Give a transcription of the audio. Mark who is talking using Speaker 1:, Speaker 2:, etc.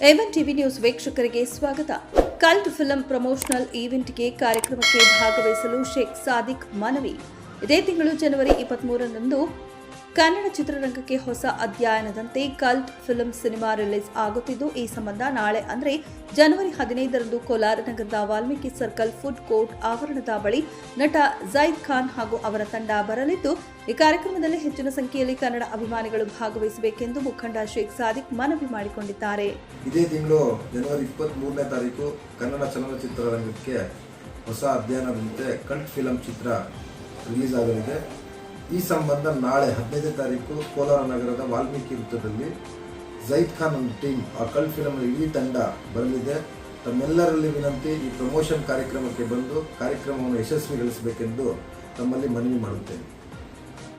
Speaker 1: ಎವನ್ TV news ವೀಕ್ಷಕರಿಗೆ ಸ್ವಾಗತ. Cult film promotional ಈವೆಂಟ್ಗೆ ಕಾರ್ಯಕ್ರಮಕ್ಕೆ ಭಾಗವಹಿಸಲು ಶೇಖ್ ಸಾದಿಕ್ ಮನವಿ. ಇದೇ ತಿಂಗಳು ಜನವರಿ 23ರಂದು ಕನ್ನಡ ಚಿತ್ರರಂಗಕ್ಕೆ ಹೊಸ ಅಧ್ಯಾಯನದಂತೆ ಕಲ್ಟ್ ಫಿಲ್ಮ್ ಸಿನಿಮಾ ರಿಲೀಸ್ ಆಗುತ್ತಿದ್ದು, ಈ ಸಂಬಂಧ ನಾಳೆ ಅಂದರೆ ಜನವರಿ 15ರಂದು ಕೋಲಾರ ನಗರದ ವಾಲ್ಮೀಕಿ ಸರ್ಕಲ್ ಫುಡ್ ಕೋರ್ಟ್ ಆವರಣದ ಬಳಿ ನಟ ಜೈದ್ ಖಾನ್ ಹಾಗೂ ಅವರ ತಂಡ ಬರಲಿದ್ದು, ಈ ಕಾರ್ಯಕ್ರಮದಲ್ಲಿ ಹೆಚ್ಚಿನ ಸಂಖ್ಯೆಯಲ್ಲಿ ಕನ್ನಡ ಅಭಿಮಾನಿಗಳು ಭಾಗವಹಿಸಬೇಕೆಂದು ಮುಖಂಡ ಶೇಖ್ ಸಾದಿಕ್ ಮನವಿ ಮಾಡಿಕೊಂಡಿದ್ದಾರೆ.
Speaker 2: ಇದೇ ತಿಂಗಳು ಜನವರಿ 23ನೇ ತಾರೀಕು ಕನ್ನಡ ಚಲನಚಿತ್ರರಂಗಕ್ಕೆ ಹೊಸ ಅಧ್ಯಯನದಂತೆ ಕಲ್ಟ್ ಫಿಲಂ ಚಿತ್ರ ರಿಲೀಸ್ ಆಗಲಿದೆ. ಈ ಸಂಬಂಧ ನಾಳೆ 15ನೇ ತಾರೀಕು ಕೋಲಾರ ನಗರದ ವಾಲ್ಮೀಕಿ ವೃತ್ತದಲ್ಲಿ ಜೈದ್ ಖಾನ್ ಟೀಮ್ ಆ ಕಲ್ಟ್ ಫಿಲಂ ಇಡೀ ತಂಡ ಬರಲಿದೆ. ತಮ್ಮೆಲ್ಲರಲ್ಲಿ ವಿನಂತಿ, ಈ ಪ್ರಮೋಷನ್ ಕಾರ್ಯಕ್ರಮಕ್ಕೆ ಬಂದು ಕಾರ್ಯಕ್ರಮವನ್ನು ಯಶಸ್ವಿಗೊಳಿಸಬೇಕೆಂದು ತಮ್ಮಲ್ಲಿ ಮನವಿ ಮಾಡುತ್ತೇನೆ.